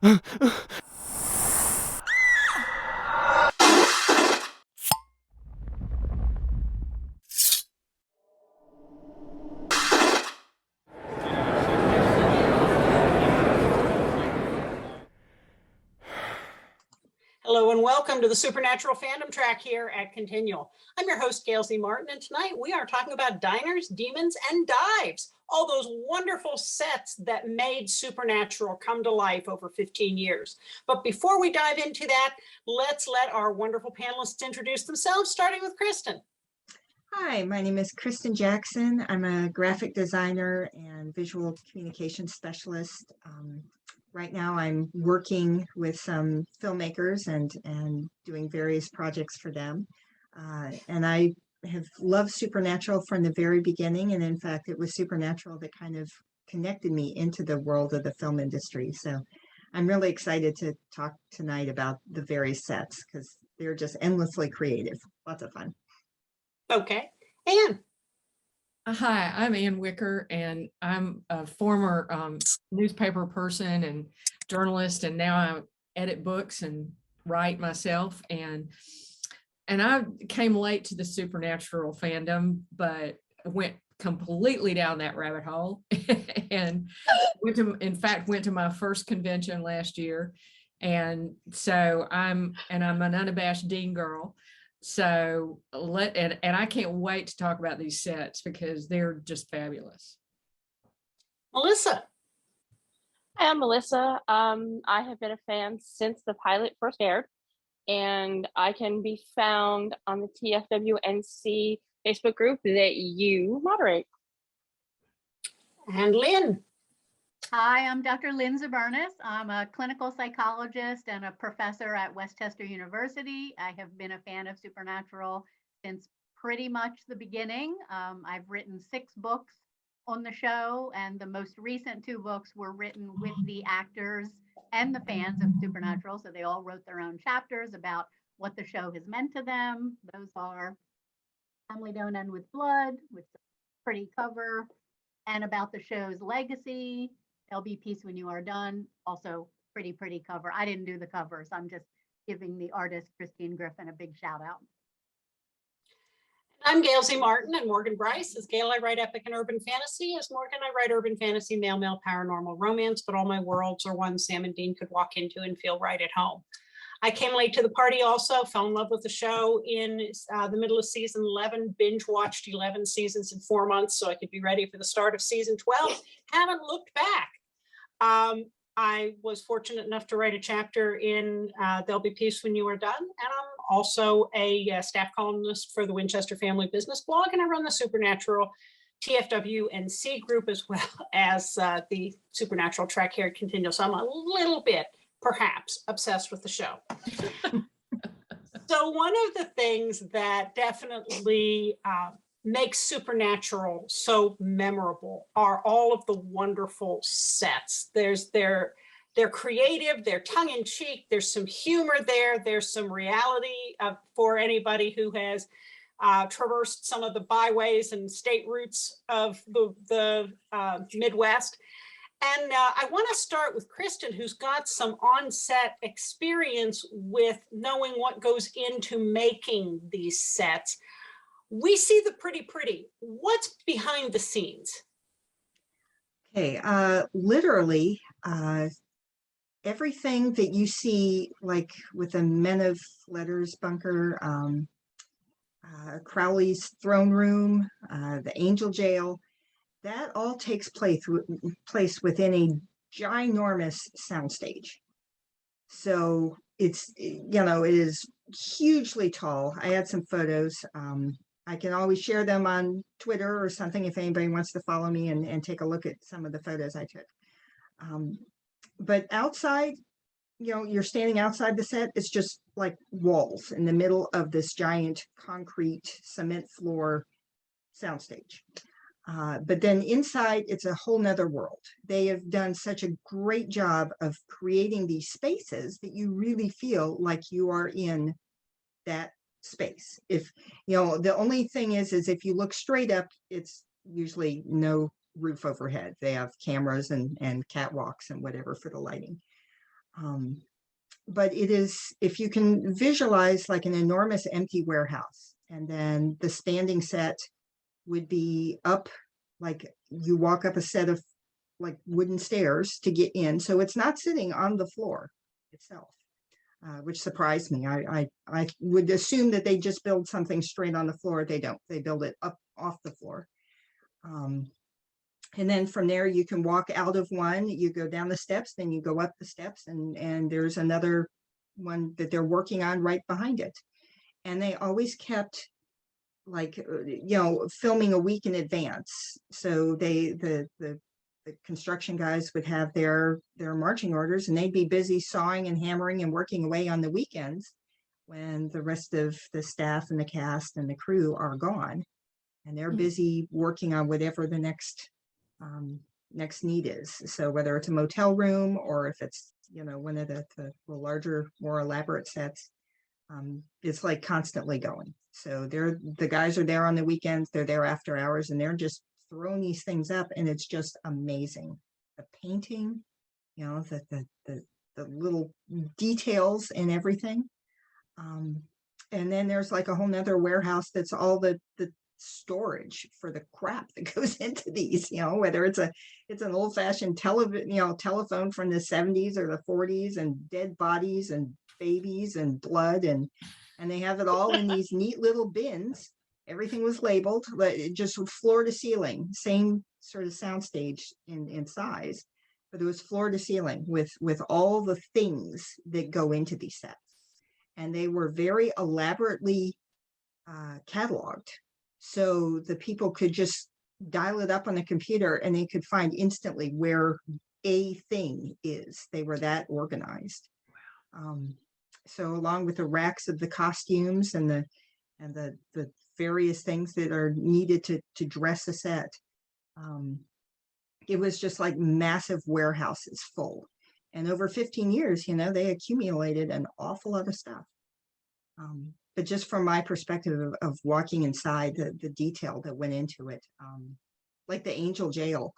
Hello and welcome to the Supernatural Fandom Track here at Continual. I'm your host, Gail Z. Martin, and tonight we are talking about diners, demons, and dives. All those wonderful sets that made Supernatural come to life over 15 years. But before we dive into that, let's let our wonderful panelists introduce themselves, starting with Kristin. Hi, my name is Kristin Jackson. I'm a graphic designer and visual communication specialist. Right now I'm working with some filmmakers and doing various projects for them. And I have loved Supernatural from the very beginning. And in fact, it was Supernatural that kind of connected me into the world of the film industry. So I'm really excited to talk tonight about the various sets because they're just endlessly creative. Lots of fun. Okay, Anne. Hi, I'm Ann Wicker, and I'm a former newspaper person and journalist, and now I edit books and write myself. And I came late to the Supernatural fandom, but went completely down that rabbit hole, and went to my first convention last year, and so I'm an unabashed Dean girl. So and I can't wait to talk about these sets because they're just fabulous. Melissa. Hi, I'm Melissa. I have been a fan since the pilot first aired, and I can be found on the TFWNC Facebook group that you moderate. And Lynn. Hi, I'm Dr. Lynn Zubernis. I'm a clinical psychologist and a professor at Westchester University. I have been a fan of Supernatural since pretty much the beginning. I've written 6 books on the show, and the most recent 2 books were written with the actors and the fans of Supernatural. So they all wrote their own chapters about what the show has meant to them. Those are Family Don't End with Blood, which is a pretty cover, and about the show's legacy. There'll be Peace When You Are Done, also pretty cover. I didn't do the covers. I'm just giving the artist Christine Griffin a big shout out. I'm Gail Z. Martin, and Morgan Bryce. As Gail, I write epic and urban fantasy. As Morgan, I write urban fantasy, male paranormal romance, but all my worlds are ones Sam and Dean could walk into and feel right at home. I came late to the party also, fell in love with the show in the middle of season 11, binge watched 11 seasons in 4 months so I could be ready for the start of season 12. Haven't looked back. I was fortunate enough to write a chapter in There'll Be Peace When You Are Done, and I'm also a staff columnist for the Winchester Family Business blog, and I run the Supernatural TFWNC group as well as the Supernatural track here at Continual. So I'm a little bit, perhaps, obsessed with the show. So one of the things that definitely makes Supernatural so memorable are all of the wonderful sets. They're creative, they're tongue-in-cheek, there's some humor there's some reality for anybody who has traversed some of the byways and state routes of the Midwest. And I want to start with Kristin, who's got some on-set experience with knowing what goes into making these sets. We see the pretty. What's behind the scenes? Okay, literally, everything that you see, like with the Men of Letters bunker, Crowley's throne room, the Angel Jail, that all takes place within a ginormous soundstage. So it is hugely tall. I had some photos. I can always share them on Twitter or something if anybody wants to follow me and take a look at some of the photos I took. But outside, you're standing outside the set. It's just like walls in the middle of this giant concrete cement floor soundstage. But then inside, it's a whole nother world. They have done such a great job of creating these spaces that you really feel like you are in that space. If the only thing is if you look straight up, it's usually no roof overhead. They have cameras and catwalks and whatever for the lighting. But it is, if you can visualize like an enormous empty warehouse, and then the standing set would be up, like you walk up a set of like wooden stairs to get in. So it's not sitting on the floor itself, which surprised me. I would assume that they just build something straight on the floor. They don't. They build it up off the floor. And then from there, you can walk out of one, you go down the steps, then you go up the steps, and there's another one that they're working on right behind it. And they always kept like, filming a week in advance. So the construction guys would have their marching orders, and they'd be busy sawing and hammering and working away on the weekends when the rest of the staff and the cast and the crew are gone. And they're busy working on whatever the next need is. So whether it's a motel room or if it's, one of the larger, more elaborate sets, it's like constantly going. So the guys are there on the weekends, they're there after hours, and they're just throwing these things up, and it's just amazing. The painting, the little details and everything. And then there's like a whole nother warehouse that's all the storage for the crap that goes into these, whether it's an old-fashioned telephone from the 70s or the 40s, and dead bodies and babies and blood, and they have it all in these neat little bins. Everything was labeled, just floor to ceiling, same sort of soundstage in size, but it was floor to ceiling with all the things that go into these sets. And they were very elaborately cataloged. So the people could just dial it up on the computer and they could find instantly where a thing is. They were that organized. So along with the racks of the costumes and the various things that are needed to dress a set, it was just like massive warehouses full. And over 15 years, they accumulated an awful lot of stuff. But just from my perspective of walking inside, the detail that went into it, like the Angel Jail,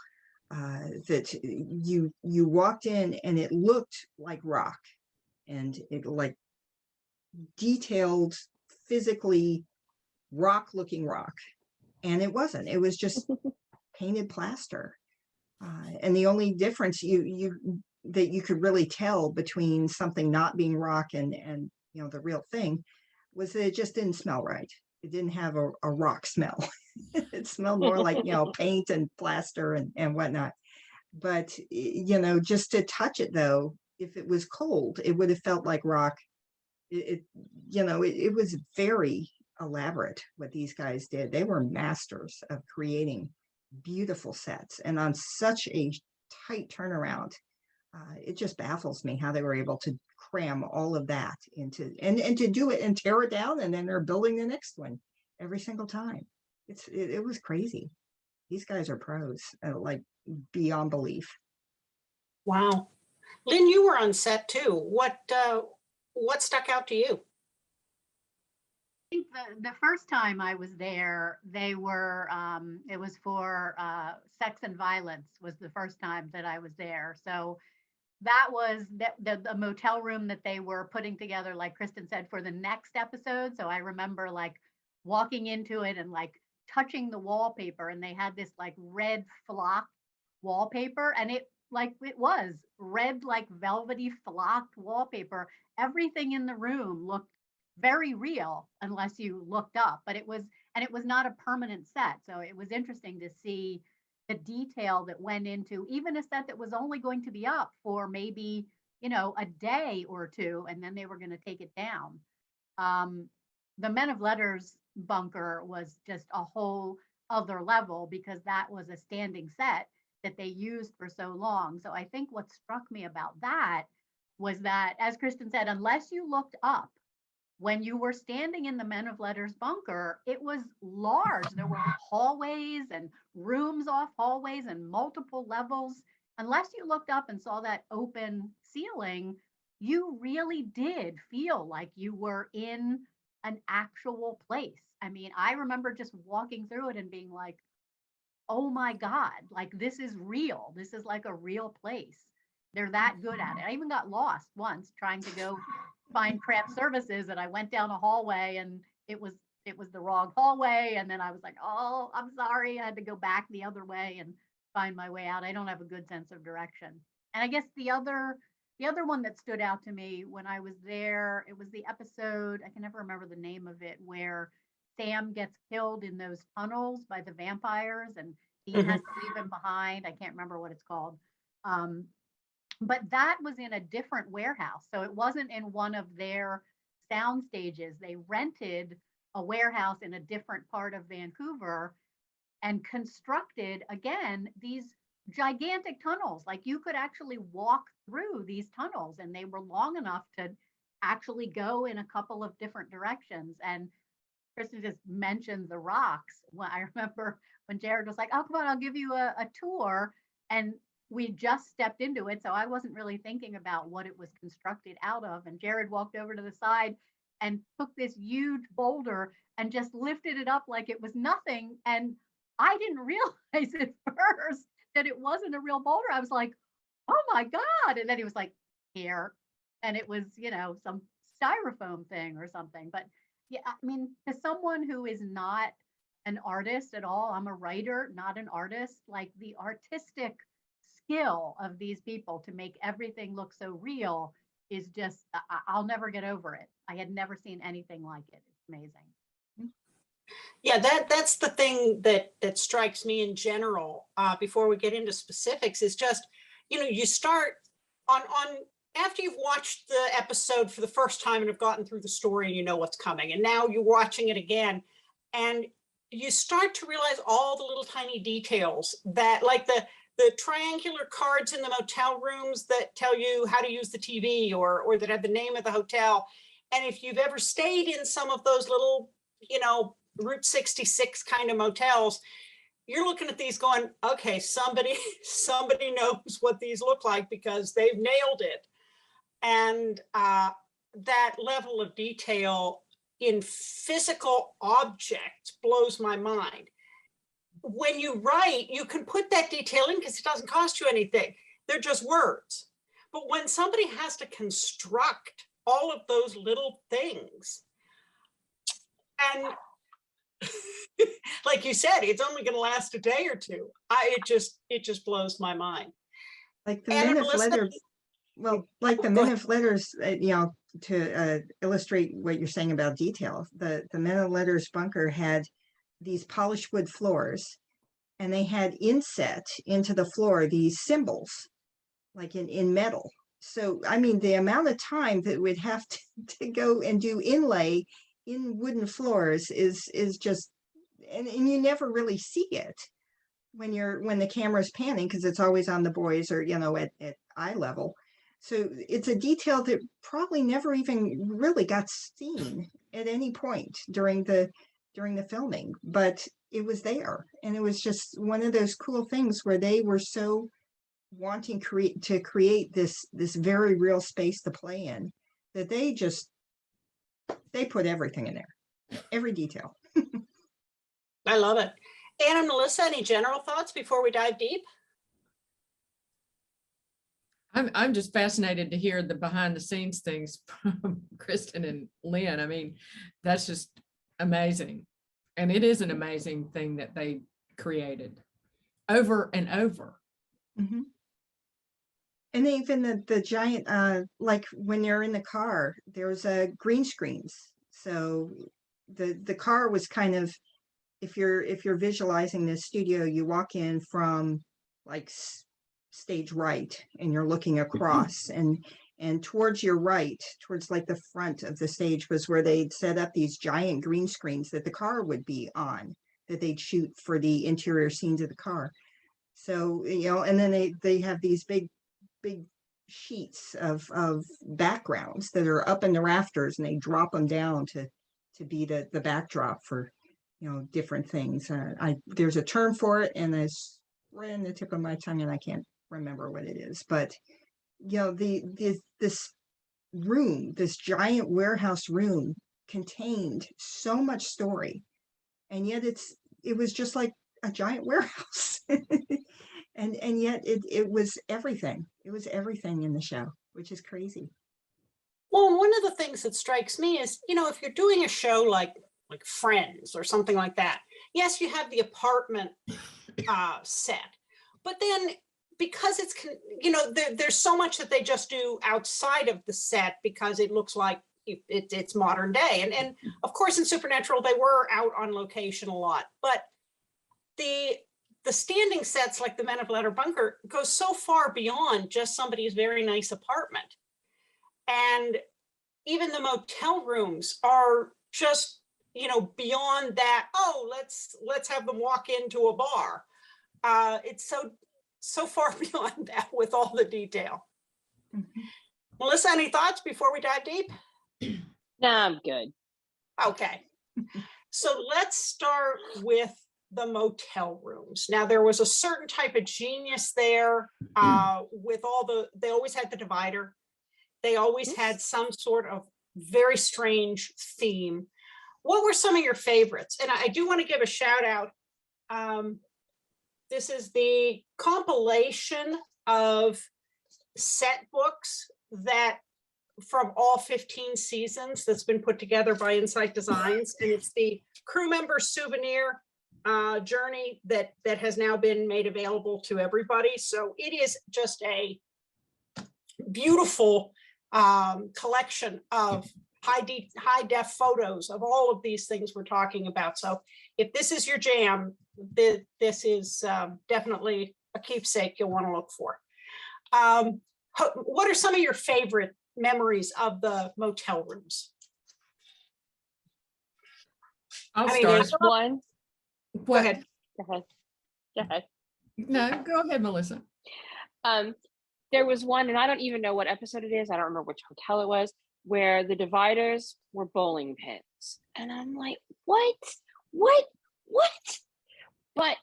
that you walked in and it looked like rock, and it like detailed, physically rock-looking rock, and it wasn't. It was just painted plaster, and the only difference that you could really tell between something not being rock and the real thing was that it just didn't smell right. It didn't have a rock smell. It smelled more like, paint and plaster and whatnot. But, just to touch it though, if it was cold, it would have felt like rock. It was very elaborate what these guys did. They were masters of creating beautiful sets, and on such a tight turnaround. It just baffles me how they were able to cram all of that into and to do it and tear it down, and then they're building the next one every single time. It was crazy. These guys are pros, like beyond belief. Wow. Lynn, you were on set too. What stuck out to you? I think the first time I was there, they were, it was for sex and violence was the first time that I was there. So that was the motel room that they were putting together, like Kristin said, for the next episode. So I remember like walking into it and like touching the wallpaper, and they had this like red flock wallpaper, and it was red, like velvety flocked wallpaper. Everything in the room looked very real unless you looked up, but it was not a permanent set. So it was interesting to see the detail that went into even a set that was only going to be up for maybe, a day or two, and then they were going to take it down. The Men of Letters bunker was just a whole other level because that was a standing set that they used for so long. So I think what struck me about that was that, as Kristin said, unless you looked up, when you were standing in the Men of Letters bunker, it was large. There were hallways and rooms off hallways and multiple levels. Unless you looked up and saw that open ceiling, you really did feel like you were in an actual place. I mean, I remember just walking through it and being like, oh my God, like this is real. This is like a real place They're that good at it. I even got lost once trying to go find craft services, and I went down a hallway and it was the wrong hallway. And then I was like, oh, I'm sorry. I had to go back the other way and find my way out. I don't have a good sense of direction. And I guess the other one that stood out to me when I was there, it was the episode, I can never remember the name of it, where Sam gets killed in those tunnels by the vampires and Dean has to leave him behind. I can't remember what it's called. But that was in a different warehouse. So it wasn't in one of their sound stages. They rented a warehouse in a different part of Vancouver and constructed, again, these gigantic tunnels. Like you could actually walk through these tunnels, and they were long enough to actually go in a couple of different directions. And Kristin just mentioned the rocks. Well, I remember when Jared was like, oh, come on, I'll give you a tour. And we just stepped into it. So I wasn't really thinking about what it was constructed out of. And Jared walked over to the side and took this huge boulder and just lifted it up like it was nothing. And I didn't realize at first that it wasn't a real boulder. I was like, oh my God. And then he was like, here. And it was, some styrofoam thing or something. But yeah, I mean, to someone who is not an artist at all, I'm a writer, not an artist, like the artistic skill of these people to make everything look so real is just, I'll never get over it. I had never seen anything like it. It's amazing. Yeah, that's the thing that strikes me in general, before we get into specifics, is just, you start on after you've watched the episode for the first time and have gotten through the story and you know what's coming, and now you're watching it again and you start to realize all the little tiny details that, like the triangular cards in the motel rooms that tell you how to use the TV or that have the name of the hotel. And if you've ever stayed in some of those little, Route 66 kind of motels, you're looking at these going, okay, somebody knows what these look like because they've nailed it. And that level of detail in physical objects blows my mind. When you write, you can put that detail in because it doesn't cost you anything. They're just words. But when somebody has to construct all of those little things, and like you said, it's only going to last a day or two. It just blows my mind. Like the men of letters. Well, like the men of letters, to illustrate what you're saying about detail, the men of letters bunker had these polished wood floors, and they had inset into the floor these symbols, like in metal. So, I mean, the amount of time that we'd have to go and do inlay in wooden floors is just, and you never really see it when the camera's panning, because it's always on the boys or, at eye level. So it's a detail that probably never even really got seen at any point during the filming, but it was there. And it was just one of those cool things where they were so wanting to create this very real space to play in that they put everything in there, every detail. I love it. Anna and Melissa, any general thoughts before we dive deep? I'm just fascinated to hear the behind the scenes things from Kristin and Lynn. I mean, that's just amazing. And it is an amazing thing that they created over and over. Mm-hmm. And even the giant, like when you're in the car, there's green screens. So the car was kind of, if you're visualizing this studio, you walk in from like stage right and you're looking across, and towards your right, towards like the front of the stage, was where they'd set up these giant green screens that the car would be on, that they'd shoot for the interior scenes of the car. So, and then they have these big sheets of backgrounds that are up in the rafters, and they drop them down to be the backdrop for different things. There's a term for it, and it's right on the tip of my tongue, and I can't remember what it is. But this room, this giant warehouse room, contained so much story, and yet it was just like a giant warehouse. And yet it was everything. It was everything in the show, which is crazy. Well, and one of the things that strikes me is, if you're doing a show like Friends or something like that, yes, you have the apartment set, but then because it's, there's so much that they just do outside of the set because it looks like it's modern day. And of course, in Supernatural, they were out on location a lot, but the standing sets like the Men of Letter Bunker go so far beyond just somebody's very nice apartment. And even the motel rooms are just, beyond that, oh, let's have them walk into a bar. It's so far beyond that with all the detail. Mhm. Melissa, any thoughts before we dive deep? No, I'm good. Okay. So let's start with the motel rooms. Now, there was a certain type of genius there with they always had the divider. They always had some sort of very strange theme. What were some of your favorites? And I do want to give a shout out. This is the compilation of set books that from all 15 seasons that's been put together by Insight Designs. And it's the crew member souvenir journey that has now been made available to everybody. So it is just a beautiful collection of high def photos of all of these things we're talking about. So if this is your jam, this is definitely a keepsake you'll want to look for. What are some of your favorite memories of the motel rooms? I'll I mean, start. there's One. Go What? ahead. Go ahead. No, go ahead, Melissa. There was one, and I don't even know what episode it is. I don't remember which hotel it was, where the dividers were bowling pins. And I'm like, what? But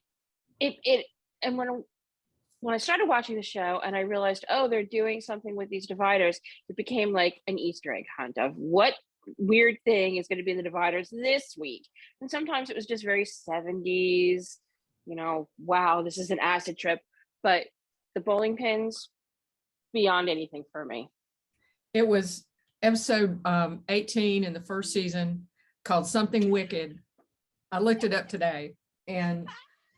and when I started watching the show and I realized, oh, they're doing something with these dividers, it became like an Easter egg hunt of what weird thing is going to be in the dividers this week. And sometimes it was just very 70s, wow, this is an acid trip. But the bowling pins, beyond anything for me. It was episode 18 in the first season called Something Wicked. I looked it up today, and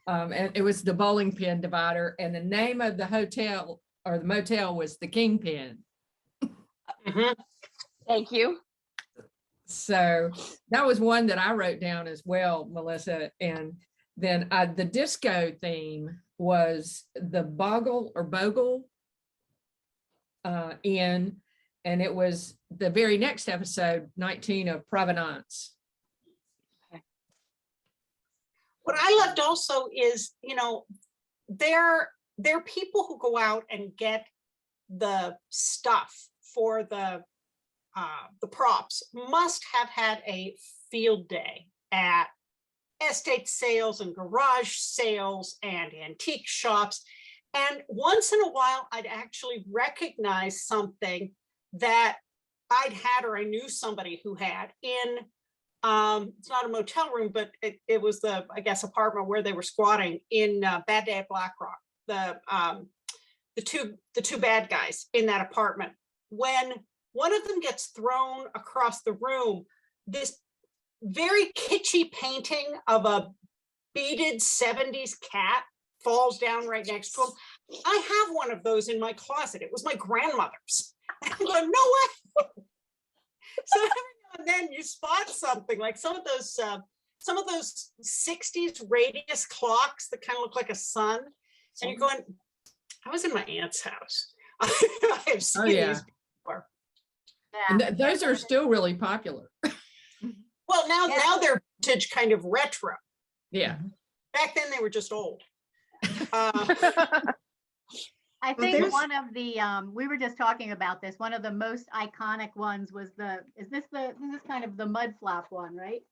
it was the bowling pin divider, and the name of the hotel or the motel was the Kingpin. Mhm. Thank you. So that was one that I wrote down as well, Melissa. And then the disco theme was the Bogle Inn, and it was the very next episode, 19 of Provenance. What I loved also is, there are people who go out and get the stuff for the props, must have had a field day at estate sales and garage sales and antique shops. And once in a while, I'd actually recognize something that I'd had or I knew somebody who had in, it's not a motel room, but it was the, I guess, apartment where they were squatting in Bad Day at Black Rock. The two bad guys in that apartment. When one of them gets thrown across the room, this very kitschy painting of a beaded 70s cat falls down right next to him. I have one of those in my closet. It was my grandmother's. I'm going, no way. So every now and then you spot something like some of those 60s radius clocks that kind of look like a sun. And you're going, I was in my aunt's house. I have seen these before. And those are still really popular. Well, now they're vintage, kind of retro. Yeah. Back then they were just old. I think one of the we were just talking about this. One of the most iconic ones was this is kind of the mud flap one, right?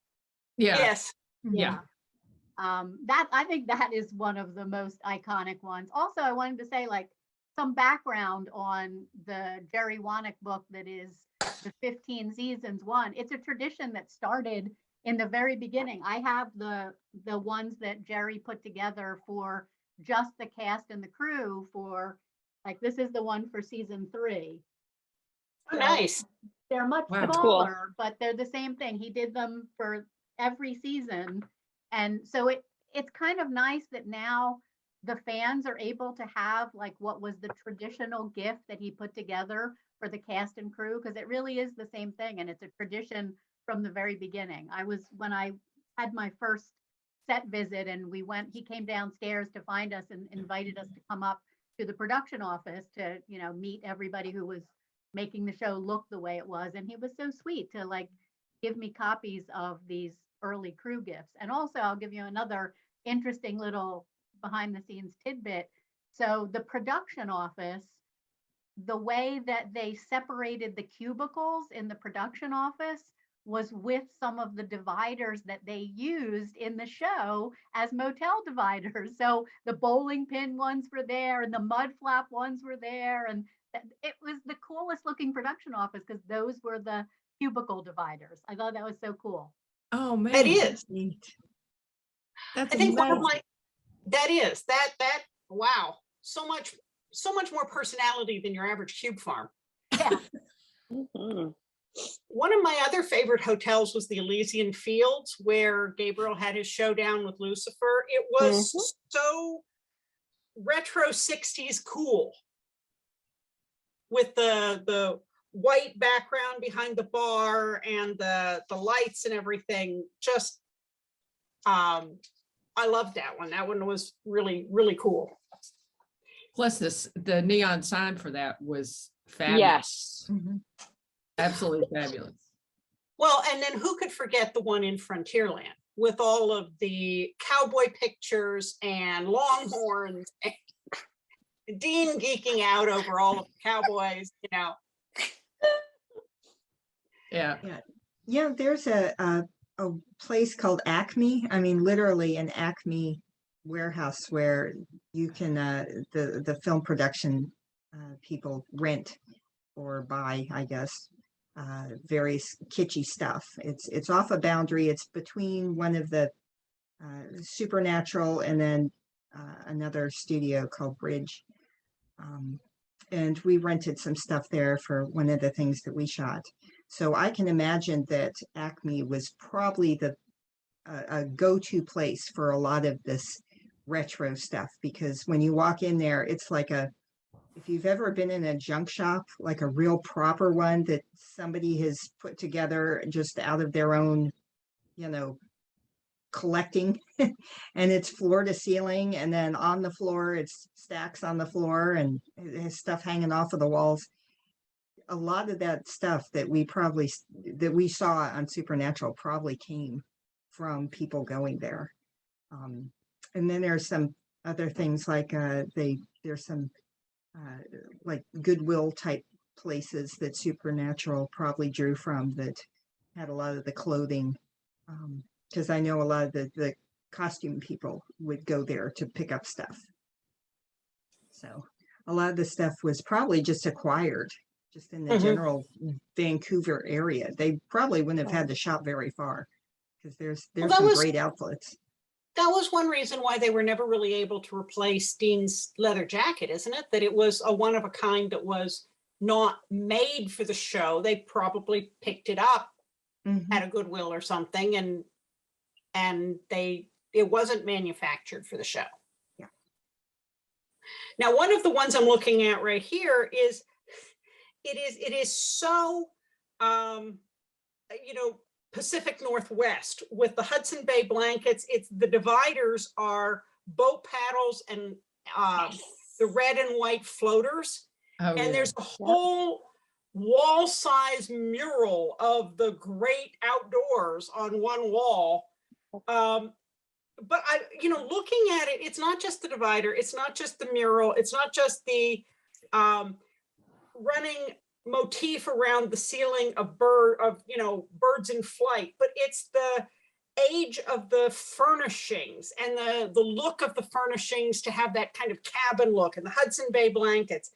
Yeah. Yes. Yeah. That I think that is one of the most iconic ones. Also, I wanted to say like some background on the Jerry Wanick book that is the 15 seasons one. It's a tradition that started in the very beginning. I have the ones that Jerry put together for just the cast and the crew for, like, this is the one for season 3. Oh, nice. They're much Wow. That's cool. smaller, but they're the same thing. He did them for every season. And so it's kind of nice that now the fans are able to have like what was the traditional gift that he put together for the cast and crew, because it really is the same thing. And it's a tradition from the very beginning. When I had my first set visit and he came downstairs to find us and invited us to come up to the production office to, meet everybody who was making the show look the way it was. And he was so sweet to like give me copies of these early crew gifts. And also I'll give you another interesting little behind the scenes tidbit. So the production office, the way that they separated the cubicles in the production office was with some of the dividers that they used in the show as motel dividers. So the bowling pin ones were there and the mud flap ones were there. And it was the coolest looking production office because those were the cubicle dividers. I thought that was so cool. Oh, man. That is. Neat. That's I think one of amazing. that wow, so much more personality than your average cube farm. Yeah. Mhm. One of my other favorite hotels was the Elysian Fields, where Gabriel had his showdown with Lucifer. It was so retro 60s cool, with the white background behind the bar and the lights and everything. Just I loved that one. That one was really, really cool. Plus the neon sign for that was fabulous. Yes. Mhm. Absolutely fabulous. Well, and then who could forget the one in Frontierland with all of the cowboy pictures and longhorns and Dean geeking out over all of the cowboys, Yeah. Yeah, there's a place called Acme. I mean, literally an Acme warehouse where you can the film production people rent or buy, I guess, various kitschy stuff. It's off a boundary. It's between one of the Supernatural and then another studio called Bridge. And we rented some stuff there for one of the things that we shot. So I can imagine that Acme was probably a go-to place for a lot of this retro stuff, because when you walk in there, it's like if you've ever been in a junk shop, like a real proper one that somebody has put together just out of their own, collecting, and it's floor to ceiling, and then on the floor, it's stacks on the floor and it has stuff hanging off of the walls. A lot of that stuff that we saw on Supernatural probably came from people going there. And then there's some other things like there's some like Goodwill type places that Supernatural probably drew from that had a lot of the clothing. Because I know a lot of the costume people would go there to pick up stuff. So a lot of the stuff was probably just acquired just in the general Vancouver area. They probably wouldn't have had to shop very far, because there's some great outlets. That was one reason why they were never really able to replace Dean's leather jacket, isn't it? That it was a one of a kind that was not made for the show. They probably picked it up at a Goodwill or something, and it wasn't manufactured for the show. Yeah. Now, one of the ones I'm looking at right here is it is so Pacific Northwest with the Hudson Bay blankets. It's the dividers are boat paddles and the red and white floaters. Oh, And yeah. there's a whole wall-size mural of the great outdoors on one wall. But looking at it, it's not just the divider, it's not just the mural, it's not just the running motif around the ceiling of birds in flight, but it's the age of the furnishings and the look of the furnishings to have that kind of cabin look, and the Hudson Bay blankets.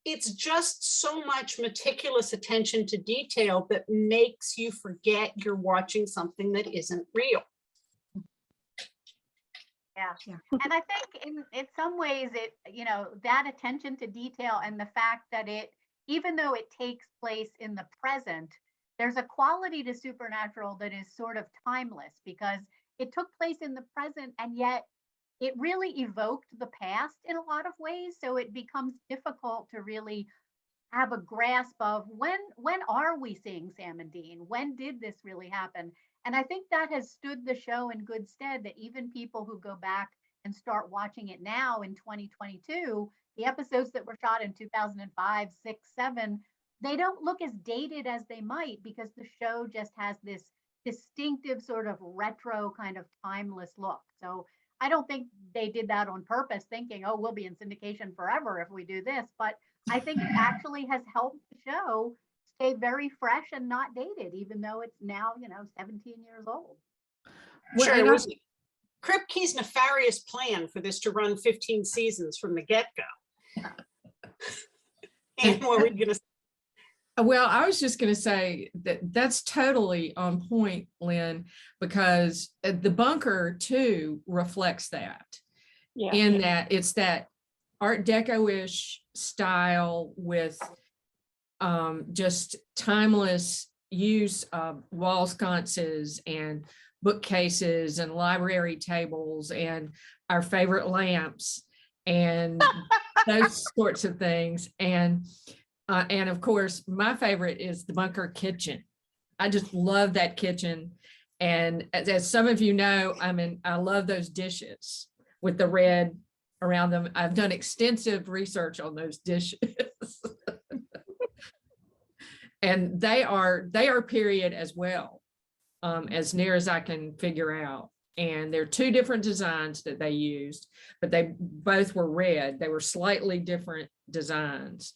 It's just so much meticulous attention to detail that makes you forget you're watching something that isn't real. Yeah. Yeah. And I think in some ways it, that attention to detail and the fact that even though it takes place in the present, there's a quality to Supernatural that is sort of timeless because it took place in the present and yet it really evoked the past in a lot of ways. So it becomes difficult to really have a grasp of when are we seeing Sam and Dean? When did this really happen? And I think that has stood the show in good stead that even people who go back and start watching it now in 2022, the episodes that were shot in 2005, 6, 7, they don't look as dated as they might because the show just has this distinctive sort of retro kind of timeless look. So I don't think they did that on purpose, thinking, oh, we'll be in syndication forever if we do this. But I think it actually has helped the show stay very fresh and not dated, even though it's now, 17 years old. Well, Sure, and it was Kripke's nefarious plan for this to run 15 seasons from the get-go. And what were you going to say? Well, I was just going to say that's totally on point, Lynn, because the bunker too reflects that. Yeah. In that it's that Art Deco-ish style with just timeless use of wall sconces and bookcases and library tables and our favorite lamps and those sorts of things. And of course, my favorite is the bunker kitchen. I just love that kitchen. And as some of you know, I love those dishes with the red around them. I've done extensive research on those dishes. And they are period as well, as near as I can figure out. And there are two different designs that they used, but they both were red. They were slightly different designs.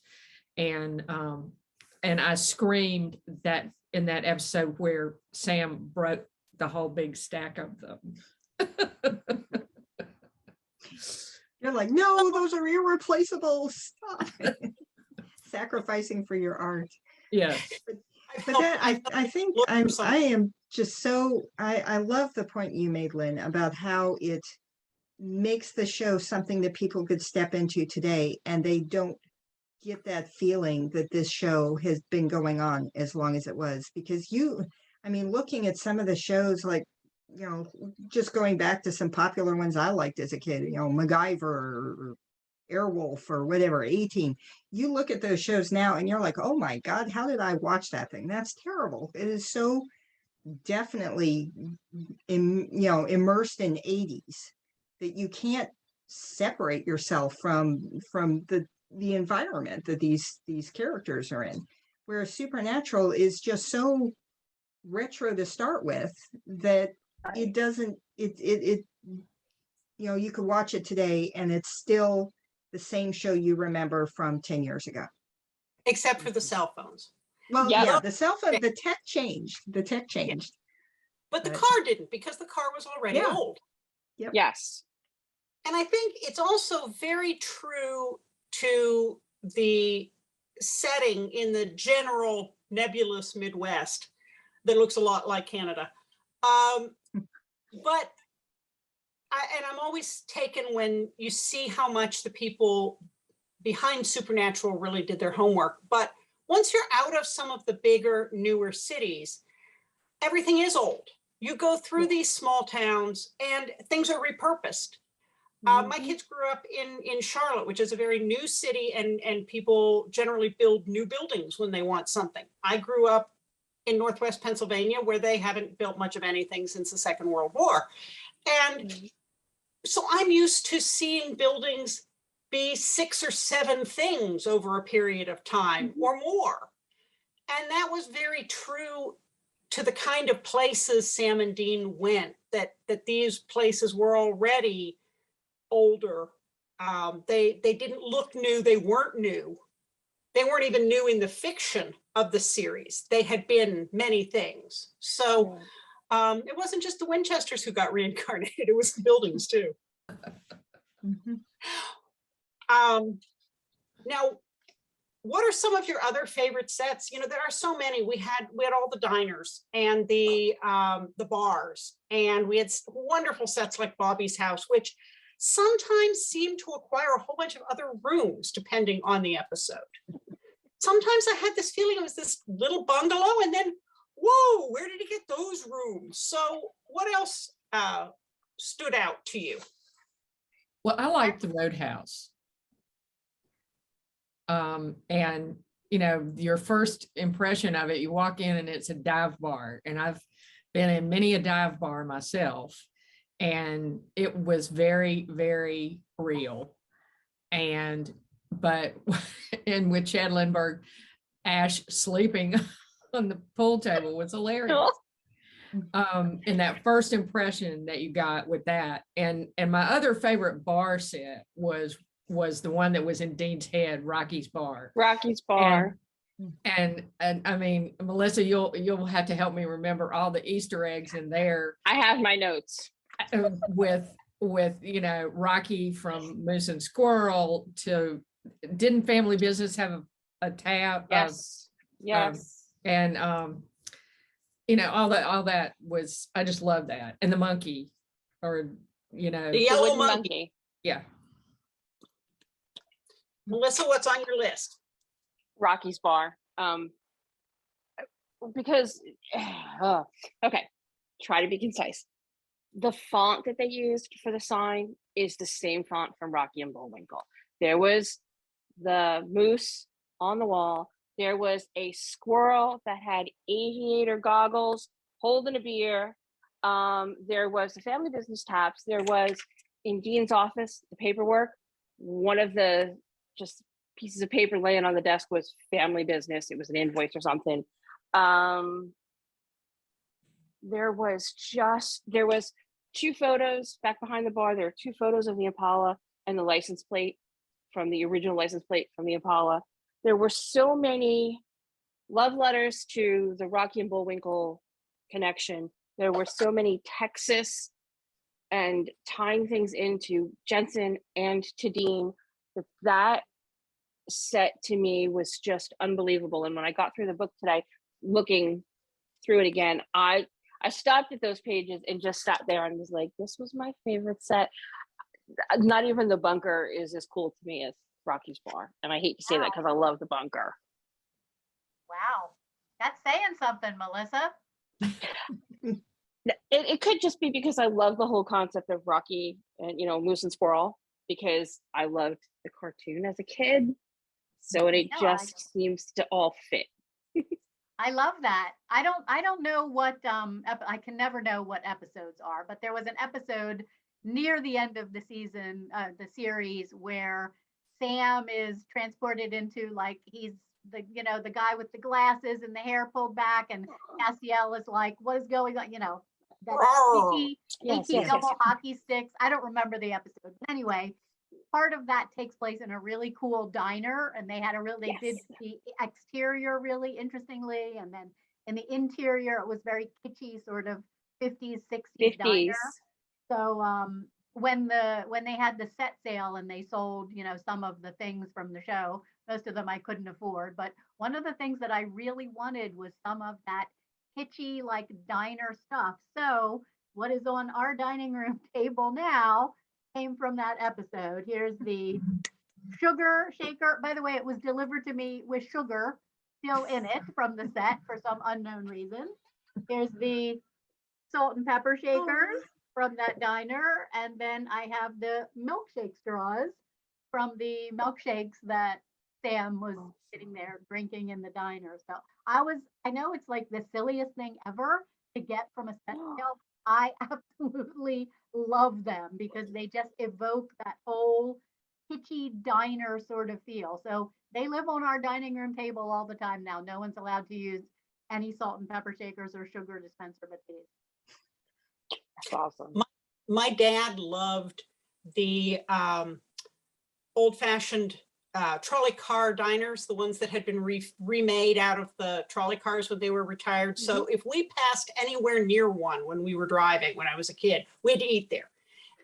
And I screamed that in that episode where Sam broke the whole big stack of them. You're like, no, those are irreplaceable. Stop it. Sacrificing for your art. Yes. But that I think I am just so I love the point you made, Lynn, about how it makes the show something that people could step into today and they don't get that feeling that this show has been going on as long as it was. Because looking at some of the shows, like, just going back to some popular ones I liked as a kid, MacGyver or Airwolf or whatever, 18, you look at those shows now and you're like, oh my God, how did I watch that thing? That's terrible. It is so definitely immersed in 80s that you can't separate yourself from the environment that these characters are in. Whereas Supernatural is just so retro to start with that it doesn't you could watch it today and it's still the same show you remember from 10 years ago. Except for the cell phones. Well, Yeah. yeah, the cell phone, the tech changed. But the car didn't, because the car was already Yeah. old. Yep. Yes. And I think it's also very true to the setting in the general nebulous Midwest that looks a lot like Canada. But I'm always taken when you see how much the people behind Supernatural really did their homework. But once you're out of some of the bigger, newer cities, everything is old. You go through these small towns and things are repurposed. My kids grew up in Charlotte, which is a very new city, and people generally build new buildings when they want something. I grew up in Northwest Pennsylvania, where they haven't built much of anything since the Second World War. And so I'm used to seeing buildings be 6 or 7 things over a period of time or more. And that was very true to the kind of places Sam and Dean went, that these places were already older. They didn't look new. They weren't new. They weren't even new in the fiction of the series. They had been many things. So it wasn't just the Winchesters who got reincarnated. It was the buildings too. Now, what are some of your other favorite sets? You know, there are so many. We had all the diners and the bars, and we had wonderful sets like Bobby's house, which sometimes seemed to acquire a whole bunch of other rooms depending on the episode. Sometimes I had this feeling it was this little bungalow, and then, whoa, where did he get those rooms? So what else stood out to you? Well, I like the Roadhouse. And you know, your first impression of it, you walk in and it's a dive bar, and I've been in many a dive bar myself, and it was very, very real. And and with Chad Lindbergh, Ash sleeping on the pool table was hilarious. And that first impression that you got with that, and my other favorite bar set was the one that was in Dean's Head, Rocky's Bar. Rocky's Bar. And I mean, Melissa, you'll have to help me remember all the Easter eggs in there. I have my notes. With you know, Rocky from Moose and Squirrel to, didn't Family Business have a tab? Yes. Yes. And you know, all that was, I just love that. And the monkey, or you know, The yellow monkey. Yeah. Melissa, what's on your list? Rocky's Bar. Because okay, try to be concise. The font that they used for the sign is the same font from Rocky and Bullwinkle. There was the moose on the wall. There was a squirrel that had aviator goggles holding a beer. There was the Family Business taps. There was, in Dean's office, the paperwork. One of the just pieces of paper laying on the desk was Family Business. It was an invoice or something. There was 2 photos back behind the bar. There were 2 photos of the Impala and the license plate from the original license plate from the Impala. There were so many love letters to the Rocky and Bullwinkle connection. There were so many Texas and tying things into Jensen and to Dean. That set to me was just unbelievable. And when I got through the book today, looking through it again, I stopped at those pages and just sat there and was like, this was my favorite set. Not even the bunker is as cool to me as Rocky's Bar. And I hate to say that because I love the bunker. Wow. That's saying something, Melissa. It could just be because I love the whole concept of Rocky and, you know, Moose and Squirrel, because I loved the cartoon as a kid. So it just seems to all fit. I love that. I don't know what I can never know what episodes are, but there was an episode near the end of the season, the series, where Sam is transported into, like, he's the guy with the glasses and the hair pulled back, and Castiel is like, what is going on? You know, that achy double hockey sticks. I don't remember the episode, but anyway, part of that takes place in a really cool diner, and they did the exterior really interestingly, and then in the interior it was very kitschy, sort of 50s 60s diner. So when they had the set sale and they sold, you know, some of the things from the show, most of them I couldn't afford, but one of the things that I really wanted was some of that kitschy, like, diner stuff. So what is on our dining room table now came from that episode. Here's the sugar shaker. By the way, it was delivered to me with sugar still in it from the set for some unknown reason. Here's the salt and pepper shakers from that diner. And then I have the milkshake straws from the milkshakes that Sam was sitting there drinking in the diner. So I know it's like the silliest thing ever to get from a set sale. I absolutely love them because they just evoke that whole kitschy diner sort of feel. So they live on our dining room table all the time now. No one's allowed to use any salt and pepper shakers or sugar dispenser but these. That's awesome. My dad loved the old-fashioned trolley car diners, the ones that had been remade out of the trolley cars when they were retired. So if we passed anywhere near one when we were driving, when I was a kid, we had to eat there.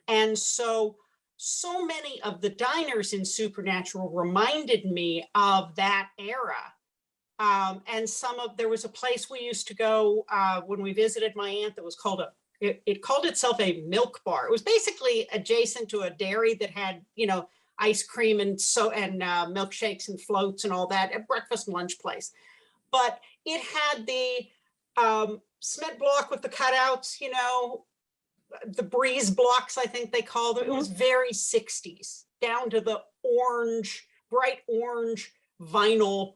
And so so many of the diners in Supernatural reminded me of that era. And there was a place we used to go when we visited my aunt that was called it called itself a milk bar. It was basically adjacent to a dairy that had, ice cream and milkshakes and floats and all that, a breakfast and lunch place. But it had the cement block with the cutouts, the breeze blocks, I think they called it. It was very 60s, down to the bright orange vinyl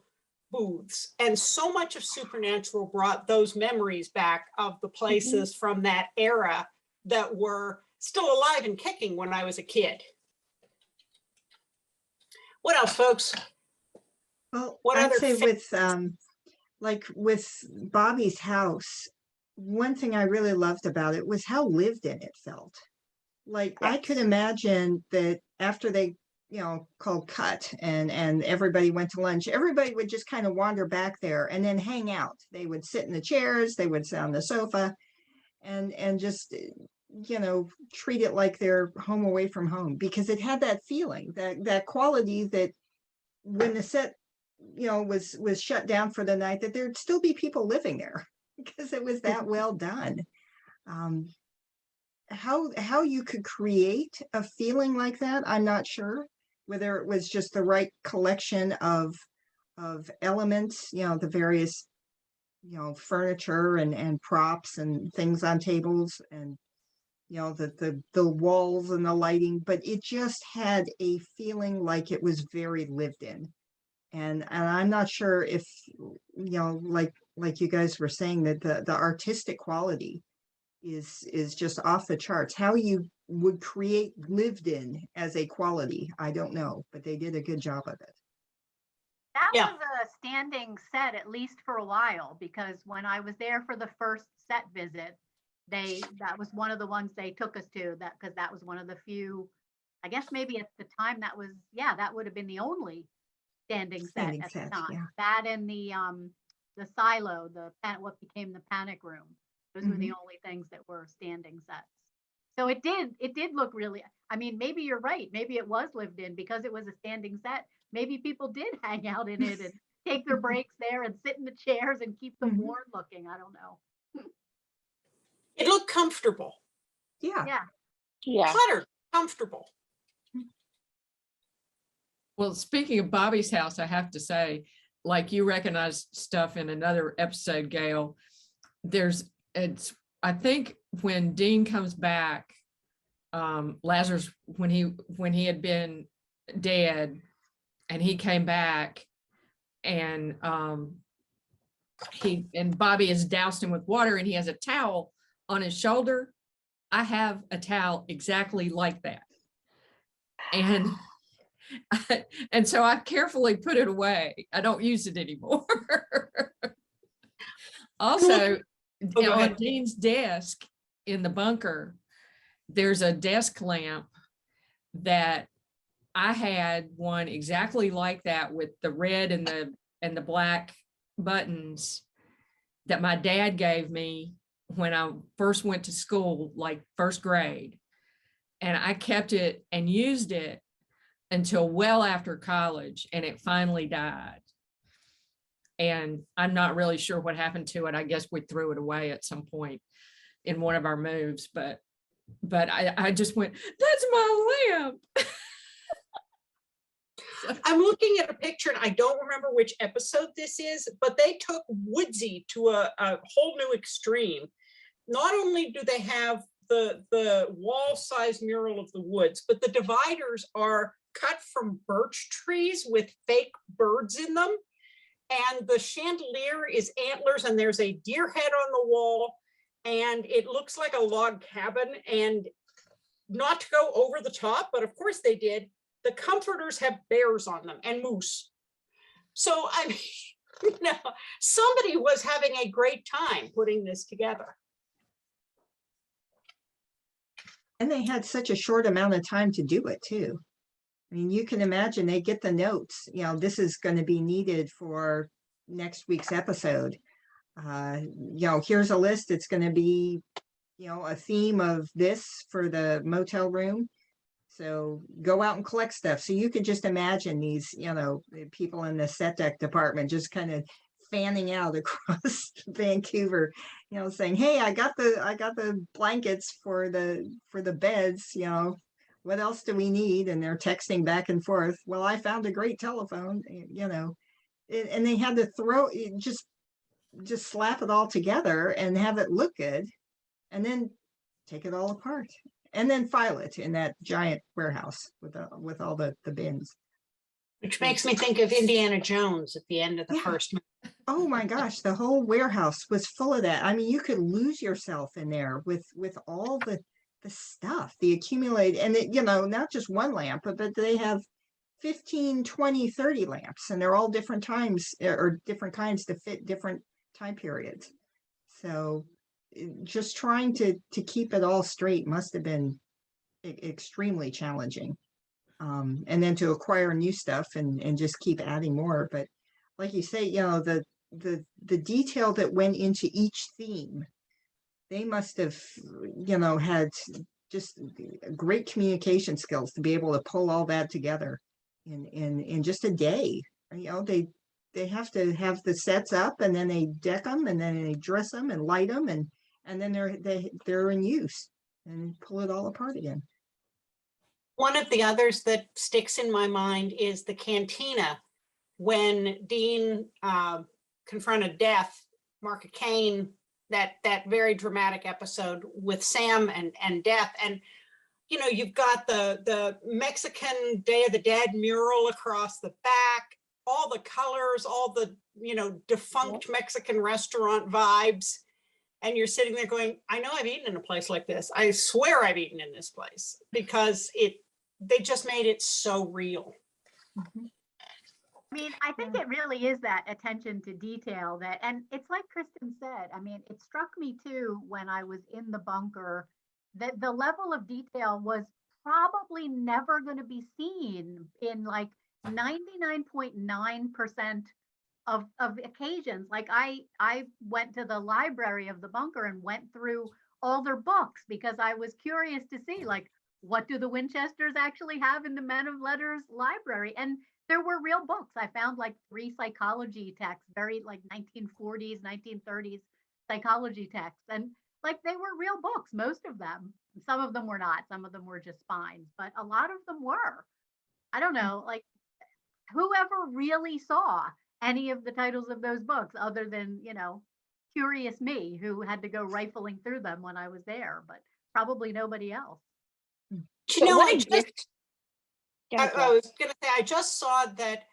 booths. And so much of Supernatural brought those memories back of the places from that era that were still alive and kicking when I was a kid. What else, folks? Well, What I'd other say with Bobby's house, one thing I really loved about it was how lived in it felt. Like I could imagine that after they, called cut and everybody went to lunch, everybody would just kind of wander back there and then hang out. They would sit in the chairs, they would sit on the sofa and just, treat it like they're home away from home, because it had that feeling, that quality that when the set, was shut down for the night, that there'd still be people living there because it was that well done. How you could create a feeling like that, I'm not sure. Whether it was just the right collection of elements, the various, furniture and props and things on tables and, the walls and the lighting, but it just had a feeling like it was very lived in. And I'm not sure if, like you guys were saying, that the artistic quality is just off the charts. How you would create lived in as a quality, I don't know, but they did a good job of it. That was a standing set, at least for a while, because when I was there for the first set visit, that was one of the ones they took us to, because that was one of the few, I guess maybe at the time that would have been the only standing set at the time. Yeah. That and the silo, what became the panic room. Those were the only things that were standing sets. So it did look really, maybe you're right. Maybe it was lived in because it was a standing set. Maybe people did hang out in it and take their breaks there and sit in the chairs and keep them warm looking. I don't know. It looked comfortable. Yeah. Cluttered, comfortable. Well, speaking of Bobby's house, I have to say, like you recognized stuff in another episode, Gail, I think when Dean comes back, Lazarus, when he had been dead and he came back and Bobby has doused him with water and he has a towel on his shoulder. I have a towel exactly like that. And so I carefully put it away. I don't use it anymore. Also, on Dean's desk in the bunker, there's a desk lamp that I had one exactly like that with the red and the black buttons that my dad gave me when I first went to school, like first grade. And I kept it and used it until well after college, and it finally died. And I'm not really sure what happened to it. I guess we threw it away at some point in one of our moves, but I just went, that's my lamp. I'm looking at a picture and I don't remember which episode this is, but they took Woodsy to a whole new extreme. Not only do they have the wall-sized mural of the woods, but the dividers are cut from birch trees with fake birds in them. And the chandelier is antlers and there's a deer head on the wall and it looks like a log cabin. And not to go over the top, but of course they did, the comforters have bears on them and moose. So somebody was having a great time putting this together. And they had such a short amount of time to do it too. I mean, you can imagine they get the notes, this is going to be needed for next week's episode. Here's a list. It's going to be, a theme of this for the motel room. So go out and collect stuff. So you could just imagine these, people in the set deck department just kind of fanning out across Vancouver, saying, "Hey, I got the blankets for the beds, what else do we need?" And they're texting back and forth. "Well, I found a great telephone," and they had to just slap it all together and have it look good, and then take it all apart and then file it in that giant warehouse with all the bins. Which makes me think of Indiana Jones at the end of the Yeah. first movie. Oh my gosh, the whole warehouse was full of that. I mean, you could lose yourself in there with all the stuff, the accumulated, and not just one lamp, but they have 15, 20, 30 lamps, and they're all different times or different kinds to fit different time periods. So just trying to keep it all straight must have been extremely challenging. And then to acquire new stuff and just keep adding more. But like you say, the detail that went into each theme, they must have, had just great communication skills to be able to pull all that together in just a day. They have to have the sets up, and then they deck them, and then they dress them and light them, and then they're in use, and pull it all apart again. One of the others that sticks in my mind is the cantina when Dean confronted Death, Mark Cain, that very dramatic episode with Sam and Death. And, you've got the Mexican Day of the Dead mural across the back, all the colors, all the, defunct Mexican restaurant vibes. And you're sitting there going, I know I've eaten in a place like this. I swear I've eaten in this place, because they just made it so real. I mean, I think it really is that attention to detail and it's like Kristin said, I mean, it struck me too when I was in the bunker that the level of detail was probably never going to be seen in like 99.9% of occasions. Like I went to the library of the bunker and went through all their books because I was curious to see, like, what do the Winchesters actually have in the Men of Letters library? And there were real books. I found like 3 psychology texts, very like 1940s, 1930s psychology texts. And like they were real books, most of them. Some of them were not. Some of them were just spines, but a lot of them were. I don't know, like whoever really saw any of the titles of those books other than, curious me who had to go rifling through them when I was there, but probably nobody else. What a gift. I was going to say, I just saw that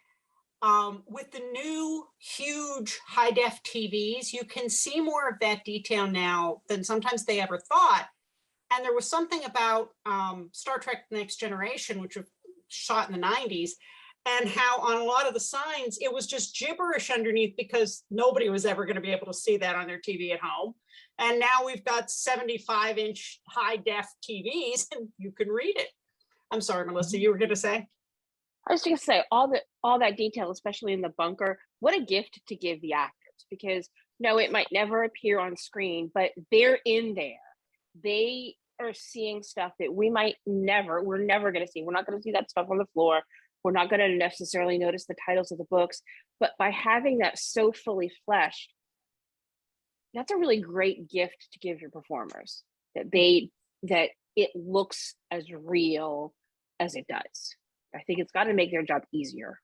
with the new huge high def TVs, you can see more of that detail now than sometimes they ever thought. And there was something about Star Trek Next Generation, which was shot in the 90s, and how on a lot of the signs, it was just gibberish underneath because nobody was ever going to be able to see that on their TV at home. And now we've got 75-inch high def TVs and you can read it. I'm sorry, Melissa, you were going to say? I was going to say all that detail, especially in the bunker, what a gift to give the actors, because no, it might never appear on screen, but they're in there. They are seeing stuff that we're never going to see. We're not going to see that stuff on the floor. We're not going to necessarily notice the titles of the books, but by having that so fully fleshed, that's a really great gift to give your performers, that it looks as real as it does. I think it's got to make their job easier.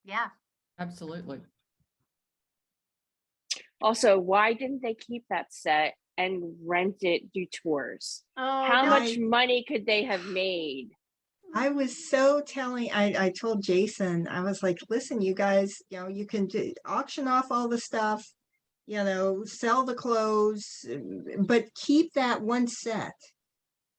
Yeah. Absolutely. Also, why didn't they keep that set and rent it, do tours? How much money could they have made? I was so I told Jason, I was like, listen, you guys, you can auction off all the stuff, sell the clothes, but keep that one set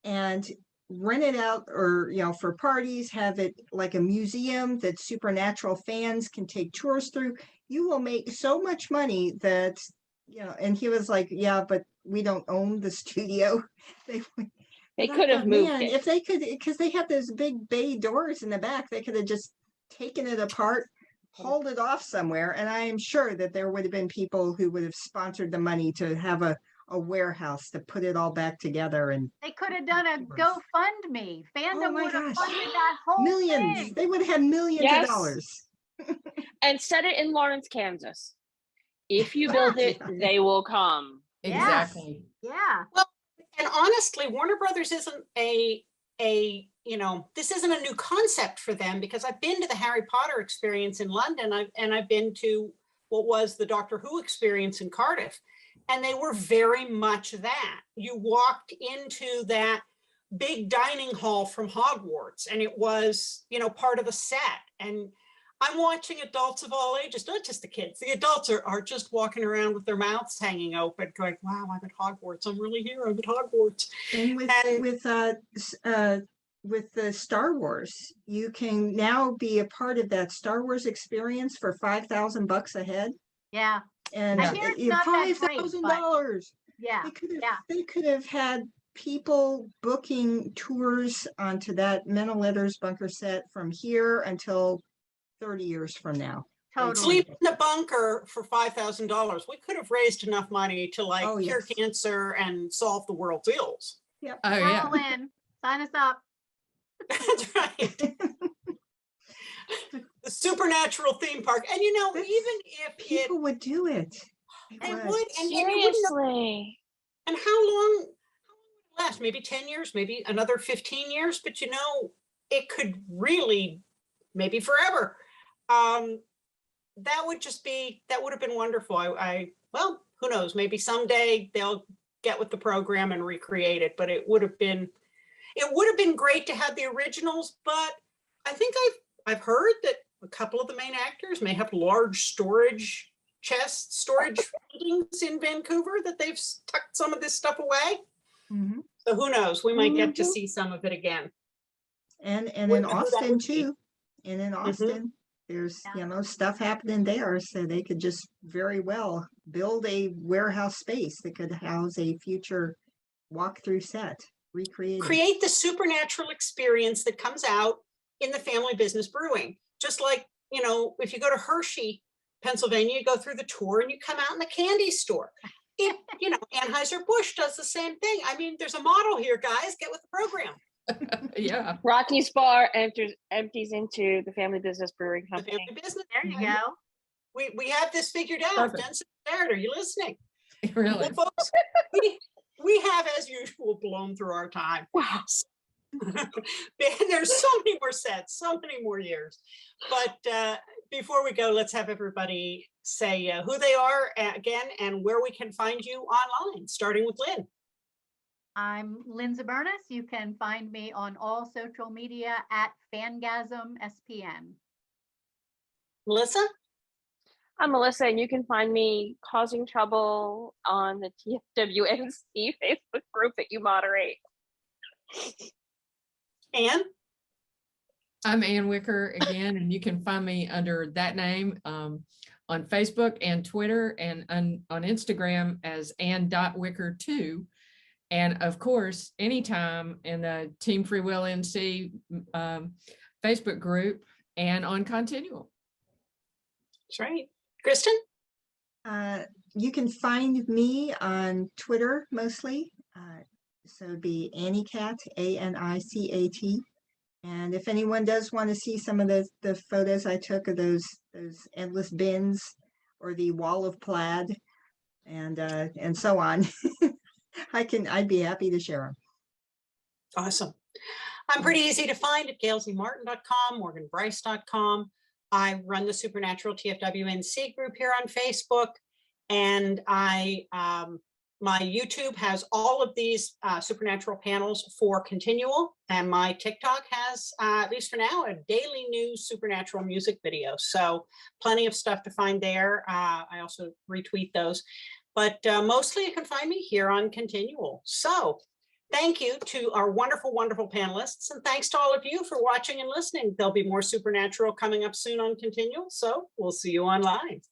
and rent it out, or, for parties, have it like a museum that supernatural fans can take tours through. You will make so much money that, and he was like, yeah, but we don't own the studio. They could have moved it. If they could, because they have those big bay doors in the back, they could have just taken it apart, hauled it off somewhere. And I am sure that there would have been people who would have sponsored the money to have a a warehouse to put it all back together, and They could have done a Yours. GoFundMe. Fandom my would have gosh. funded that whole millions. thing. They would have had millions Yes. of dollars. And set it in Lawrence, Kansas. If you build it, they will come. Yes. Exactly. Yeah. And honestly, Warner Brothers isn't this isn't a new concept for them, because I've been to the Harry Potter experience in London, and I've been to what was the Doctor Who experience in Cardiff, and they were very much that. You walked into that big dining hall from Hogwarts, and it was, part of the set. And I'm watching adults of all ages, not just the kids. The adults are just walking around with their mouths hanging open, going, "Wow, I'm at Hogwarts. I'm really here. I'm at Hogwarts." And with the Star Wars, you can now be a part of that Star Wars experience for $5,000 a head. Yeah. And I hear it's not that great, $5,000. Yeah. They could have had people booking tours onto that Men of Letters bunker set from here until 30 years from now. Totally. Sleep in the bunker for $5,000. We could have raised enough money to cure cancer and solve the world's ills. Yep. Oh, We're yeah. all in. Sign us up. That's right. The supernatural theme park. And even if People would do it. they would, and Seriously. and how long would it last? Maybe 10 years, maybe another 15 years, but it could really, maybe forever. That would have been wonderful. Well, who knows? Maybe someday they'll get with the program and recreate it, but it would have been great to have the originals. But I think I've heard that a couple of the main actors may have large storage buildings in Vancouver that they've tucked some of this stuff away. Mhm. So who knows? We might get to see some of it again. And in Wonder who that Austin would be. too. And in Austin, there's stuff happening there, so they could just very well build a warehouse space that could house a future walkthrough set, recreated. Create the supernatural experience that comes out in the family business brewing. Just like, if you go to Hershey, Pennsylvania, you go through the tour and you come out in the candy store. Anheuser-Busch does the same thing. I mean, there's a model here, guys. Get with the program. Yeah. Rocky's Bar empties into the Family Business Brewing The Company. family business. There you go. We have this figured out. Perfect. Jensen, Barrett, are you listening? Really. Well, folks, we have, as usual, blown through our time. Wow. There's so many more sets, so many more years. But before we go, let's have everybody say who they are again and where we can find you online, starting with Lynn. I'm Lynn Zubernis. You can find me on all social media at FangasmSPN. Melissa? I'm Melissa, and you can find me causing trouble on the TFWNC Facebook group that you moderate. Anne? I'm Ann Wicker again, and you can find me under that name on Facebook and Twitter, and on Instagram as Ann.Wicker2. And of course, anytime in the Team Free Will NC Facebook group and on Continual. That's right. Kristin? You can find me on Twitter mostly. So it'd be Anicat, ANICAT. And if anyone does want to see some of the photos I took of those endless bins or the wall of plaid and so on, I'd be happy to share them. Awesome. I'm pretty easy to find at gailzmartin.com, morganbryce.com. I run the Supernatural TFWNC group here on Facebook, and my YouTube has all of these supernatural panels for Continual, and my TikTok has, at least for now, a daily news supernatural music video. So plenty of stuff to find there. I also retweet those, but mostly you can find me here on Continual. So thank you to our wonderful, wonderful panelists, and thanks to all of you for watching and listening. There'll be more supernatural coming up soon on Continual, so we'll see you online.